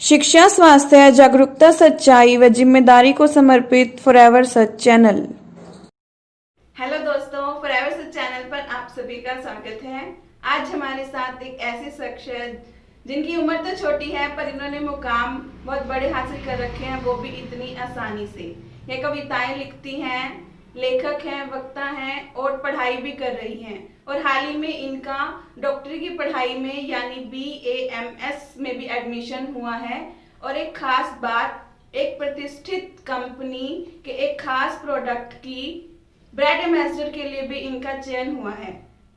शिक्षा, स्वास्थ्य, जागरूकता, सच्चाई व जिम्मेदारी को समर्पित फॉरएवर सच चैनल। हेलो दोस्तों, फॉरएवर सच चैनल पर आप सभी का स्वागत है। आज हमारे साथ एक ऐसे शख्स है जिनकी उम्र तो छोटी है पर इन्होंने मुकाम बहुत बड़े हासिल कर रखे हैं, वो भी इतनी आसानी से। ये कविताएं लिखती हैं, लेखक हैं, वक्ता हैं और पढ़ाई भी कर रही हैं। और हाल ही में इनका डॉक्टरी की पढ़ाई में यानी BAMS में भी एडमिशन हुआ है। और एक खास बात, एक प्रतिष्ठित कंपनी के एक खास प्रोडक्ट की ब्रांड एम्बेसडर के लिए भी इनका चयन हुआ है।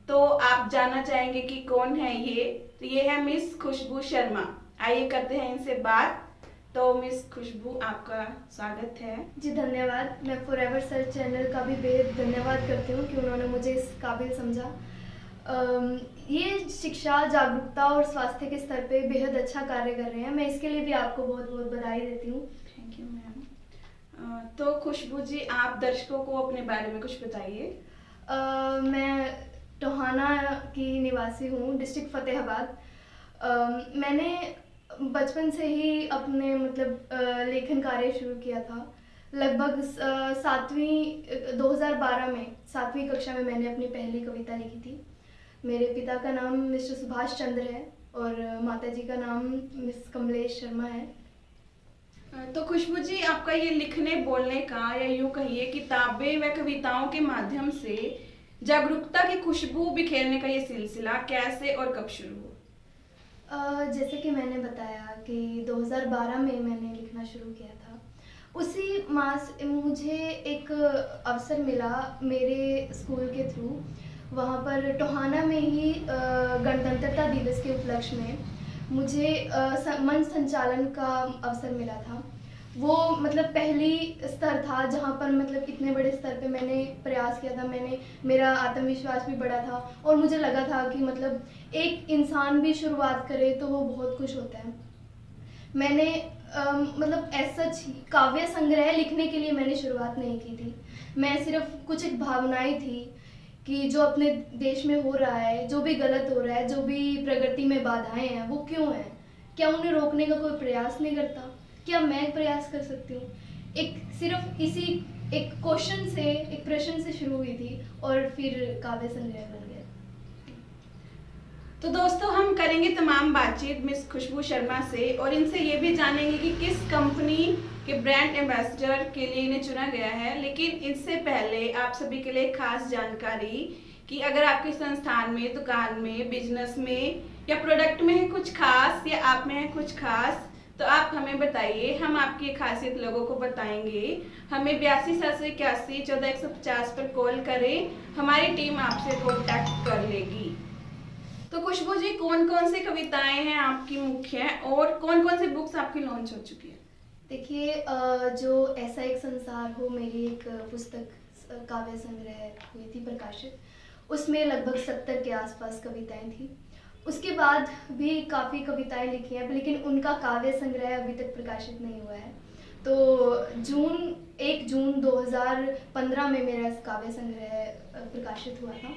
तो आप जानना चाहेंगे कि कौन है ये? तो ये है मिस खुशबू शर्मा। आइए करते हैं इनसे बात। तो मिस खुशबू, आपका स्वागत है। जी धन्यवाद। मैं फॉरएवर सर्च चैनल का भी बेहद धन्यवाद करती हूँ कि उन्होंने मुझे इस काबिल समझा। ये शिक्षा, जागरूकता और स्वास्थ्य के स्तर पे बेहद अच्छा कार्य कर रहे हैं। मैं इसके लिए भी आपको बहुत बहुत बधाई देती हूँ। Thank you ma'am. तो खुशबू जी, आप दर्शकों को अपने बारे में कुछ बताइए। मैं टोहाना की निवासी हूँ, डिस्ट्रिक्ट फतेहाबाद। मैंने बचपन से ही अपने लेखन कार्य शुरू किया था। लगभग 2012 में 7वीं कक्षा में मैंने अपनी पहली कविता लिखी थी। मेरे पिता का नाम मिस्टर सुभाष चंद्र है और माताजी का नाम मिस कमलेश शर्मा है। तो खुशबू जी, आपका ये लिखने बोलने का, या यूं कहिए किताबें व कविताओं के माध्यम से जागरूकता की खुशबू बिखेरने का ये सिलसिला कैसे और कब शुरू हुआ? जैसे कि मैंने बताया कि 2012 में मैंने लिखना शुरू किया था। उसी मास मुझे एक अवसर मिला मेरे स्कूल के थ्रू। वहाँ पर टोहाना में ही गणतंत्रता दिवस के उपलक्ष्य में मुझे मंच संचालन का अवसर मिला था। वो पहली स्तर था जहाँ पर इतने बड़े स्तर पे मैंने प्रयास किया था। मेरा आत्मविश्वास भी बढ़ा था और मुझे लगा था कि एक इंसान भी शुरुआत करे तो वो बहुत कुछ होता है। मैंने ऐसा काव्य संग्रह लिखने के लिए मैंने शुरुआत नहीं की थी। मैं सिर्फ कुछ एक भावनाएं थी कि जो अपने देश में हो रहा है, जो भी गलत हो रहा है, जो भी प्रगति में बाधाएं हैं, वो क्यों हैं? क्या उन्हें रोकने का कोई प्रयास नहीं करता? क्या मैं प्रयास कर सकती हूँ? सिर्फ इसी एक क्वेश्चन से, एक प्रश्न से शुरू हुई थी और फिर काव्य संग्रह बन गया। तो दोस्तों, हम करेंगे तमाम बातचीत मिस खुशबू शर्मा से और इनसे ये भी जानेंगे कि किस कंपनी के ब्रांड एम्बेसडर के लिए इन्हें चुना गया है। लेकिन इससे पहले आप सभी के लिए खास जानकारी कि अगर आपके संस्थान में, दुकान में, बिजनेस में या प्रोडक्ट में है कुछ खास या आप में है कुछ खास, तो आप हमें बताइए। हम आपकी खासियत लोगों को बताएंगे। हमें 82 781 14 150 पर कॉल करें, हमारी टीम आपसे कॉन्टैक्ट कर लेगी। तो खुशबू जी, कौन कौन सी कविताएं हैं आपकी मुख्य और कौन कौन सी बुक्स आपकी लॉन्च हो चुकी है? देखिए, जो ऐसा एक संसार हो, मेरी एक पुस्तक काव्य संग्रह हुई थी प्रकाशित। उसमें लगभग 70 के आसपास कविताएं थी। उसके बाद भी काफ़ी कविताएं लिखी हैं, लेकिन उनका काव्य संग्रह अभी तक प्रकाशित नहीं हुआ है। तो 1 जून 2015 में मेरा काव्य संग्रह प्रकाशित हुआ था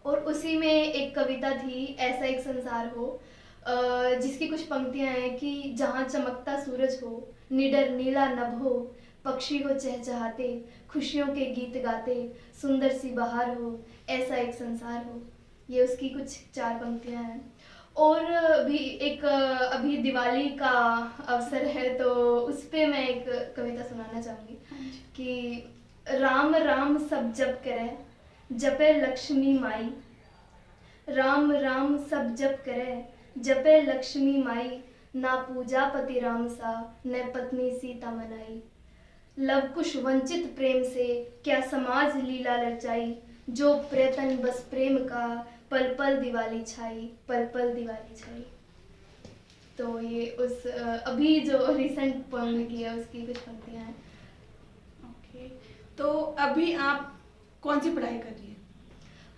और उसी में एक कविता थी, ऐसा एक संसार हो, जिसकी कुछ पंक्तियां हैं कि जहाँ चमकता सूरज हो, निडर नीला नभ हो, पक्षी हो चहचहाते, खुशियों के गीत गाते, सुंदर सी बहार हो, ऐसा एक संसार हो। ये उसकी कुछ 4 पंक्तियां हैं। और भी एक अभी दिवाली का अवसर है तो उस पे मैं एक कविता सुनाना चाहूँगी कि राम राम सब जप करे, जपे लक्ष्मी माई। राम राम सब जप करे, जपे लक्ष्मी माई। ना पूजा पति राम सा, न पत्नी सीता मनाई। लव कुश वंचित प्रेम से, क्या समाज लीला रचाई। जो प्रयत्न बस प्रेम का, पल पल दिवाली छाई, पल पल दिवाली छाई। तो ये उस अभी जो रिसेंट पोएम लिखी है उसकी कुछ पंक्तियां हैं। ओके, तो अभी आप कौन सी पढ़ाई कर रही है?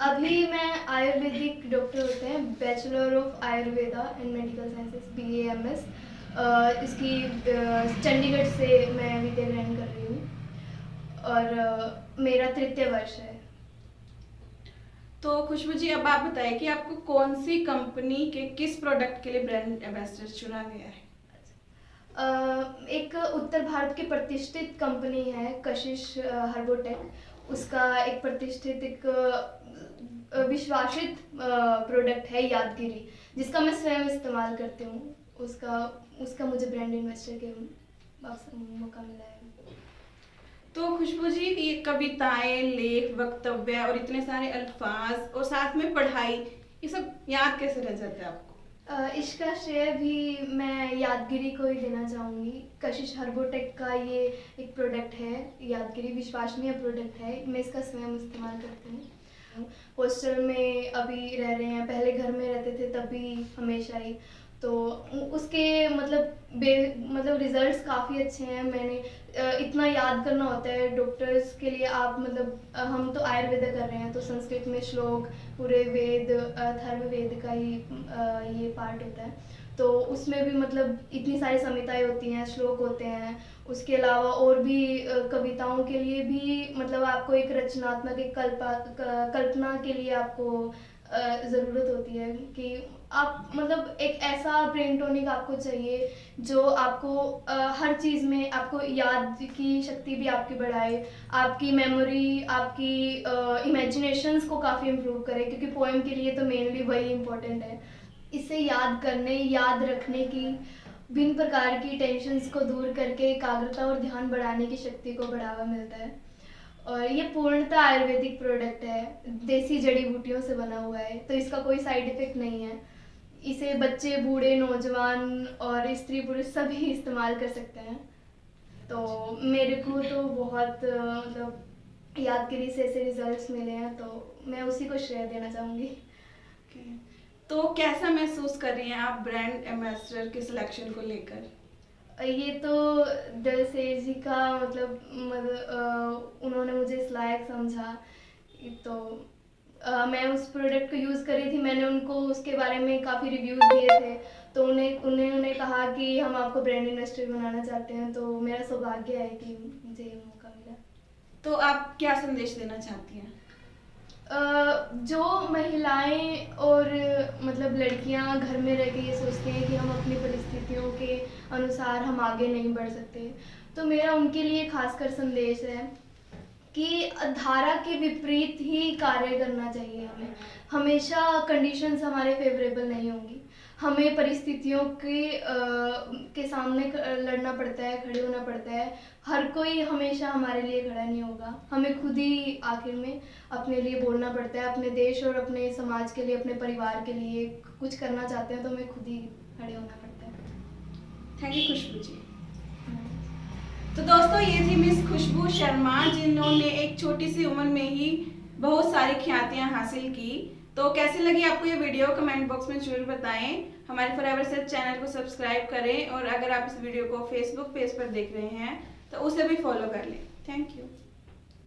अभी मैं आयुर्वेदिक डॉक्टर होते हैं, bachelor of Ayurveda and medical sciences BAMS। इसकी चंडीगढ़ से मैं विद्या ग्रहण कर रही हूँ और मेरा 3य वर्ष है। तो खुशबू जी, अब आप बताइए कि आपको कौन सी कंपनी के किस प्रोडक्ट के लिए ब्रांड एम्बेसडर चुना गया है? एक उत्तर भारत की प्रतिष्ठित कंपनी है कशिश हर्बोटेक, उसका एक प्रतिष्ठित एक विश्वासित प्रोडक्ट है यादगिरी, जिसका मैं स्वयं इस्तेमाल करती हूँ। उसका मुझे ब्रांड इन्वेस्टर के मौका मिला है। तो खुशबू जी, ये कविताएं, लेख, वक्तव्य और इतने सारे अल्फाज और साथ में पढ़ाई, ये सब याद कैसे रह जाता है आपको? इसका श्रेय भी मैं यादगिरी को ही देना चाहूँगी। कशिश हर्बोटेक का ये एक प्रोडक्ट है, यादगिरी विश्वसनीय प्रोडक्ट है, मैं इसका स्वयं इस्तेमाल करती हूँ। हॉस्टल में अभी रह रहे हैं, पहले घर में रहते थे तभी हमेशा ही, तो उसके मतलब रिजल्ट्स काफ़ी अच्छे हैं। मैंने इतना याद करना होता है डॉक्टर्स के लिए, आप हम तो आयुर्वेद कर रहे हैं तो संस्कृत में श्लोक, पूरे वेद, अथर्ववेद का ही ये पार्ट होता है, तो उसमें भी इतनी सारी संहिताएं होती हैं, श्लोक होते हैं। उसके अलावा और भी कविताओं के लिए भी आपको एक रचनात्मक एक कल्पना के लिए आपको ज़रूरत होती है कि आप एक ऐसा ब्रेन टॉनिक आपको चाहिए जो आपको हर चीज़ में आपको याद की शक्ति भी आपकी बढ़ाए, आपकी मेमोरी, आपकी इमेजिनेशंस को काफ़ी इम्प्रूव करे, क्योंकि पोएम के लिए तो मेनली वही इम्पोर्टेंट है। इसे याद करने, याद रखने की, भिन्न प्रकार की टेंशन्स को दूर करके एकाग्रता और ध्यान बढ़ाने की शक्ति को बढ़ावा मिलता है। और ये पूर्णतः आयुर्वेदिक प्रोडक्ट है, देसी जड़ी बूटियों से बना हुआ है, तो इसका कोई साइड इफ़ेक्ट नहीं है। इसे बच्चे, बूढ़े, नौजवान और स्त्री पुरुष सभी इस्तेमाल कर सकते हैं। तो मेरे को तो बहुत यादगिरी से ऐसे रिजल्ट्स मिले हैं, तो मैं उसी को श्रेय देना चाहूँगी। तो कैसा महसूस कर रही हैं आप ब्रांड एम्बेसडर के सिलेक्शन को लेकर? ये तो दिल से जी का उन्होंने मुझे इस लायक समझा, तो मैं उस प्रोडक्ट को यूज़ कर रही थी, मैंने उनको उसके बारे में काफ़ी रिव्यूज़ दिए थे, तो उन्होंने कहा कि हम आपको ब्रांड इन्वेस्टर बनाना चाहते हैं, तो मेरा सौभाग्य है कि मुझे ये मौका मिला। तो आप क्या संदेश देना चाहती हैं? जो महिलाएं और लड़कियां घर में रह के ये सोचते हैं कि हम अपनी परिस्थितियों के अनुसार हम आगे नहीं बढ़ सकते, तो मेरा उनके लिए खासकर संदेश है कि धारा के विपरीत ही कार्य करना चाहिए। हमें हमेशा कंडीशंस हमारे फेवरेबल नहीं होंगी, हमें परिस्थितियों के सामने लड़ना पड़ता है, खड़े होना पड़ता है। हर कोई हमेशा हमारे लिए खड़ा नहीं होगा, हमें खुद ही आखिर में अपने लिए बोलना पड़ता है। अपने देश और अपने समाज के लिए, अपने परिवार के लिए कुछ करना चाहते हैं तो हमें खुद ही खड़े होना पड़ता है। थैंक यू खुशबू जी। तो दोस्तों, ये थी मिस खुशबू शर्मा, जिन्होंने एक छोटी सी उम्र में ही बहुत सारी ख्यातियां हासिल की। तो कैसी लगी आपको ये वीडियो, कमेंट बॉक्स में जरूर बताएं। हमारे फॉरएवर सर्च चैनल को सब्सक्राइब करें, और अगर आप इस वीडियो को फेसबुक पेज पर देख रहे हैं तो उसे भी फॉलो कर लें। Thank you.